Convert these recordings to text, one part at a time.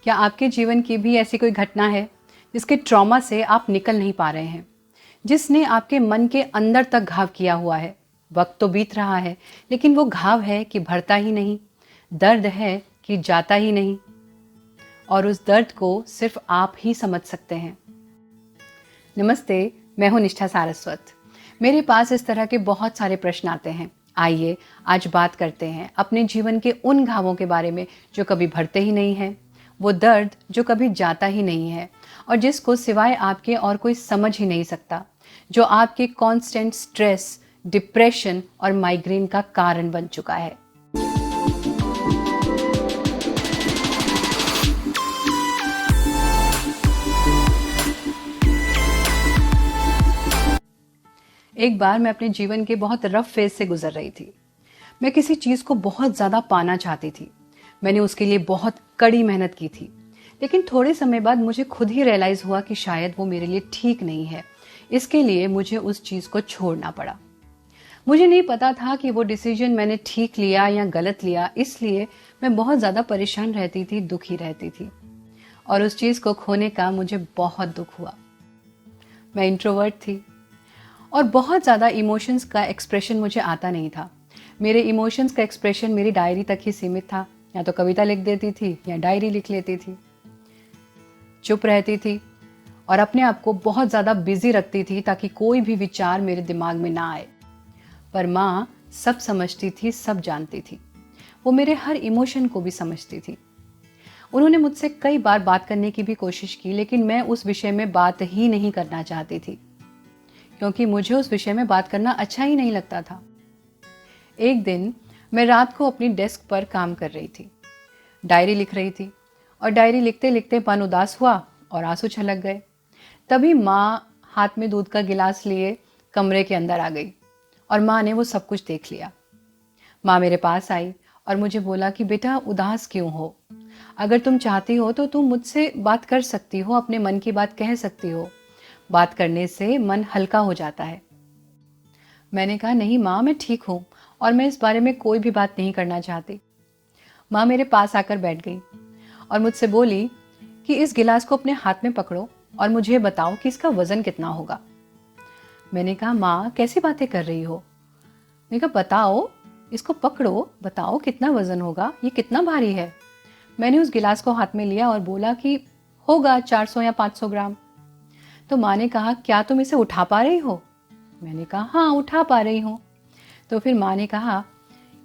क्या आपके जीवन की भी ऐसी कोई घटना है जिसके ट्रॉमा से आप निकल नहीं पा रहे हैं, जिसने आपके मन के अंदर तक घाव किया हुआ है? वक्त तो बीत रहा है, लेकिन वो घाव है कि भरता ही नहीं, दर्द है कि जाता ही नहीं, और उस दर्द को सिर्फ आप ही समझ सकते हैं। नमस्ते, मैं हूं निष्ठा सारस्वत। मेरे पास इस तरह के बहुत सारे प्रश्न आते हैं। आइए आज बात करते हैं अपने जीवन के उन घावों के बारे में जो कभी भरते ही नहीं हैं, वो दर्द जो कभी जाता ही नहीं है और जिसको सिवाय आपके और कोई समझ ही नहीं सकता, जो आपके कांस्टेंट स्ट्रेस, डिप्रेशन और माइग्रेन का कारण बन चुका है। एक बार मैं अपने जीवन के बहुत रफ फेज से गुजर रही थी। मैं किसी चीज को बहुत ज्यादा पाना चाहती थी। मैंने उसके लिए बहुत कड़ी मेहनत की थी, लेकिन थोड़े समय बाद मुझे खुद ही रियलाइज हुआ कि शायद वो मेरे लिए ठीक नहीं है। इसके लिए मुझे उस चीज को छोड़ना पड़ा। मुझे नहीं पता था कि वो डिसीजन मैंने ठीक लिया या गलत लिया, इसलिए मैं बहुत ज्यादा परेशान रहती थी, दुखी रहती थी, और उस चीज को खोने का मुझे बहुत दुख हुआ। मैं इंट्रोवर्ट थी और बहुत ज़्यादा इमोशंस का एक्सप्रेशन मुझे आता नहीं था। मेरे इमोशंस का एक्सप्रेशन मेरी डायरी तक ही सीमित था। या तो कविता लिख देती थी या डायरी लिख लेती थी। चुप रहती थी और अपने आप को बहुत ज़्यादा बिजी रखती थी ताकि कोई भी विचार मेरे दिमाग में ना आए। पर माँ सब समझती थी, सब जानती थी। वो मेरे हर इमोशन को भी समझती थी। उन्होंने मुझसे कई बार बात करने की भी कोशिश की, लेकिन मैं उस विषय में बात ही नहीं करना चाहती थी, क्योंकि मुझे उस विषय में बात करना अच्छा ही नहीं लगता था। एक दिन मैं रात को अपनी डेस्क पर काम कर रही थी, डायरी लिख रही थी, और डायरी लिखते लिखते मन उदास हुआ और आंसू छलक गए। तभी माँ हाथ में दूध का गिलास लिए कमरे के अंदर आ गई और माँ ने वो सब कुछ देख लिया। माँ मेरे पास आई और मुझे बोला कि बेटा, उदास क्यों हो? अगर तुम चाहती हो तो तुम मुझसे बात कर सकती हो, अपने मन की बात कह सकती हो। बात करने से मन हल्का हो जाता है। मैंने कहा, नहीं माँ, मैं ठीक हूँ और मैं इस बारे में कोई भी बात नहीं करना चाहती। माँ मेरे पास आकर बैठ गई और मुझसे बोली कि इस गिलास को अपने हाथ में पकड़ो और मुझे बताओ कि इसका वजन कितना होगा। मैंने कहा, माँ कैसी बातें कर रही हो? मैंने कहा, बताओ, इसको पकड़ो, बताओ कितना वजन होगा, ये कितना भारी है। मैंने उस गिलास को हाथ में लिया और बोला कि होगा 400 या 500 ग्राम। तो माँ ने कहा, क्या तुम इसे उठा पा रही हो? मैंने कहा, हाँ, उठा पा रही हूँ। तो फिर माँ ने कहा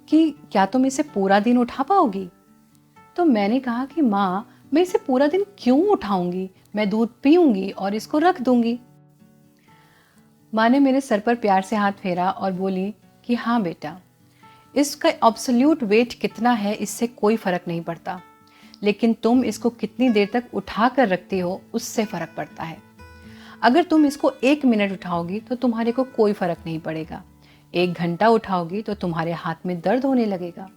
कि क्या तुम इसे पूरा दिन उठा पाओगी? तो मैंने कहा कि माँ, मैं इसे पूरा दिन क्यों उठाऊंगी? मैं दूध पीऊंगी और इसको रख दूंगी। माँ ने मेरे सर पर प्यार से हाथ फेरा और बोली कि हाँ बेटा, इसका एब्सोल्यूट वेट कितना है इससे कोई फर्क नहीं पड़ता, लेकिन तुम इसको कितनी देर तक उठा कर रखती हो उससे फर्क पड़ता है। अगर तुम इसको 1 मिनट उठाओगी तो तुम्हारे को कोई फर्क नहीं पड़ेगा। 1 घंटा उठाओगी तो तुम्हारे हाथ में दर्द होने लगेगा।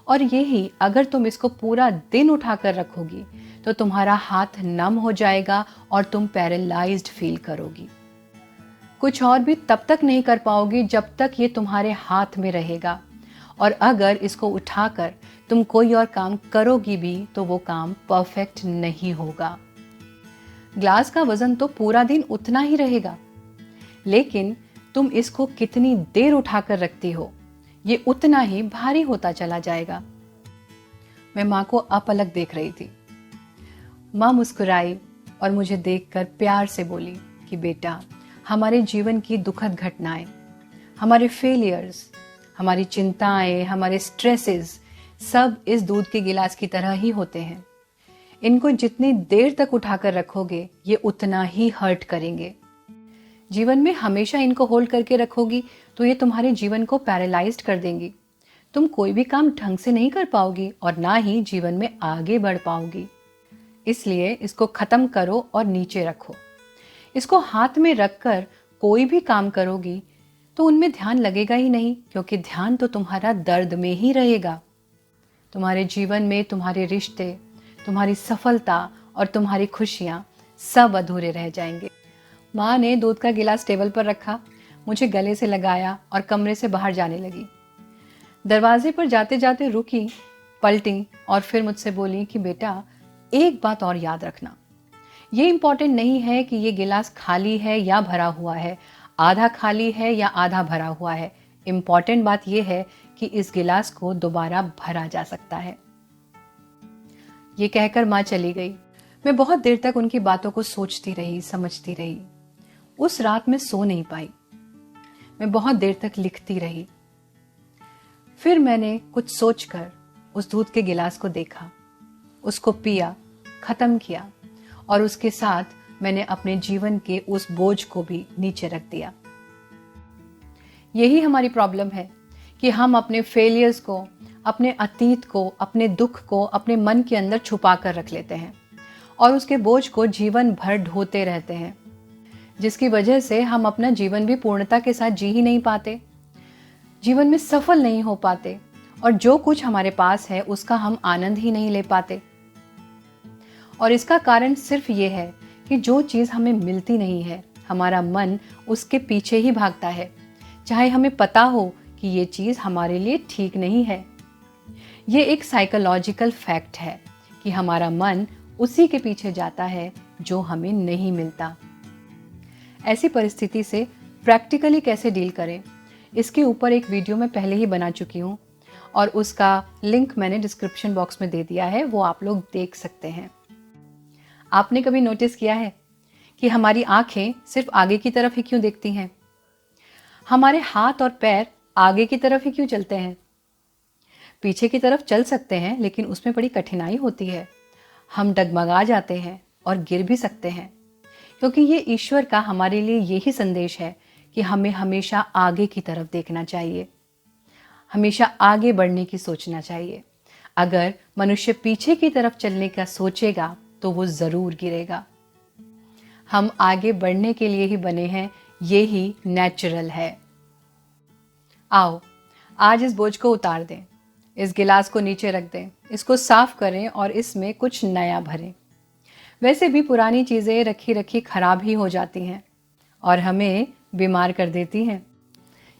और यही अगर तुम इसको पूरा दिन उठा कर रखोगी तो तुम्हारा हाथ नम हो जाएगा और तुम पैरालाइज्ड फील करोगी। कुछ और भी तब तक नहीं कर पाओगी जब तक ये तुम्हारे हाथ में रहेगा। और अगर इसको उठाकर तुम कोई और काम करोगी भी तो वो काम परफेक्ट नहीं होगा। ग्लास का वजन तो पूरा दिन उतना ही रहेगा, लेकिन तुम इसको कितनी देर उठाकर रखती हो ये उतना ही भारी होता चला जाएगा। मैं माँ को अपलक देख रही थी। माँ मुस्कुराई और मुझे देखकर प्यार से बोली कि बेटा, हमारे जीवन की दुखद घटनाएं, हमारे फेलियर्स, हमारी चिंताएं, हमारे स्ट्रेसेस सब इस दूध के गिलास की तरह ही होते हैं। इनको जितनी देर तक उठाकर रखोगे ये उतना ही हर्ट करेंगे। जीवन में हमेशा इनको होल्ड करके रखोगी तो ये तुम्हारे जीवन को पैरालाइज्ड कर देंगी। तुम कोई भी काम ढंग से नहीं कर पाओगी और ना ही जीवन में आगे बढ़ पाओगी। इसलिए इसको खत्म करो और नीचे रखो। इसको हाथ में रखकर कोई भी काम करोगी तो उनमें ध्यान लगेगा ही नहीं, क्योंकि ध्यान तो तुम्हारा दर्द में ही रहेगा। तुम्हारे जीवन में तुम्हारे रिश्ते, तुम्हारी सफलता और तुम्हारी खुशियां सब अधूरे रह जाएंगे। माँ ने दूध का गिलास टेबल पर रखा, मुझे गले से लगाया और कमरे से बाहर जाने लगी। दरवाजे पर जाते जाते रुकी, पलटी और फिर मुझसे बोली कि बेटा, एक बात और याद रखना, ये इम्पॉर्टेंट नहीं है कि ये गिलास खाली है या भरा हुआ है, आधा खाली है या आधा भरा हुआ है। इम्पॉर्टेंट बात यह है कि इस गिलास को दोबारा भरा जा सकता है। ये कहकर माँ चली गई। मैं बहुत देर तक उनकी बातों को सोचती रही, समझती रही। उस रात मैं सो नहीं पाई। मैं बहुत देर तक लिखती रही। फिर मैंने कुछ सोचकर उस दूध के गिलास को देखा, उसको पिया, खत्म किया और उसके साथ मैंने अपने जीवन के उस बोझ को भी नीचे रख दिया। यही हमारी प्रॉब्लम है कि हम अपने फेलियर्स को, अपने अतीत को, अपने दुख को अपने मन के अंदर छुपा कर रख लेते हैं और उसके बोझ को जीवन भर ढोते रहते हैं, जिसकी वजह से हम अपना जीवन भी पूर्णता के साथ जी ही नहीं पाते, जीवन में सफल नहीं हो पाते और जो कुछ हमारे पास है उसका हम आनंद ही नहीं ले पाते। और इसका कारण सिर्फ ये है कि जो चीज़ हमें मिलती नहीं है, हमारा मन उसके पीछे ही भागता है, चाहे हमें पता हो कि ये चीज़ हमारे लिए ठीक नहीं है। ये एक साइकोलॉजिकल फैक्ट है कि हमारा मन उसी के पीछे जाता है जो हमें नहीं मिलता। ऐसी परिस्थिति से प्रैक्टिकली कैसे डील करें, इसके ऊपर एक वीडियो मैं पहले ही बना चुकी हूँ और उसका लिंक मैंने डिस्क्रिप्शन बॉक्स में दे दिया है, वो आप लोग देख सकते हैं। आपने कभी नोटिस किया है कि हमारी आंखें सिर्फ आगे की तरफ ही क्यों देखती हैं? हमारे हाथ और पैर आगे की तरफ ही क्यों चलते हैं? पीछे की तरफ चल सकते हैं, लेकिन उसमें बड़ी कठिनाई होती है। हम डगमगा जाते हैं और गिर भी सकते हैं, क्योंकि ये ईश्वर का हमारे लिए यही संदेश है कि हमें हमेशा आगे की तरफ देखना चाहिए, हमेशा आगे बढ़ने की सोचना चाहिए। अगर मनुष्य पीछे की तरफ चलने का सोचेगा तो वो ज़रूर गिरेगा। हम आगे बढ़ने के लिए ही बने हैं, ये ही नेचुरल है। आओ आज इस बोझ को उतार दें, इस गिलास को नीचे रख दें, इसको साफ करें और इसमें कुछ नया भरें। वैसे भी पुरानी चीज़ें रखी रखी खराब ही हो जाती हैं और हमें बीमार कर देती हैं।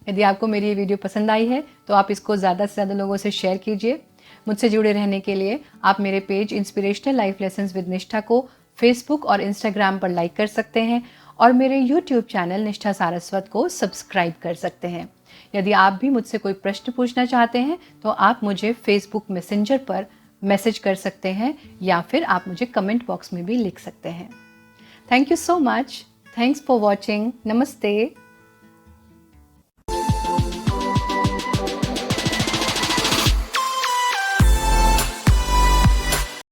यदि आपको मेरी ये वीडियो पसंद आई है तो आप इसको ज़्यादा से ज़्यादा लोगों से शेयर कीजिए। मुझसे जुड़े रहने के लिए आप मेरे page inspirational life lessons with निष्ठा को फेसबुक और इंस्टाग्राम पर लाइक कर सकते हैं और मेरे यूट्यूब चैनल निष्ठा सारस्वत को सब्सक्राइब कर सकते हैं। यदि आप भी मुझसे कोई प्रश्न पूछना चाहते हैं तो आप मुझे फेसबुक मैसेंजर पर मैसेज कर सकते हैं या फिर आप मुझे कमेंट बॉक्स में भी लिख सकते हैं। Thank you so much. Thanks for watching. नमस्ते।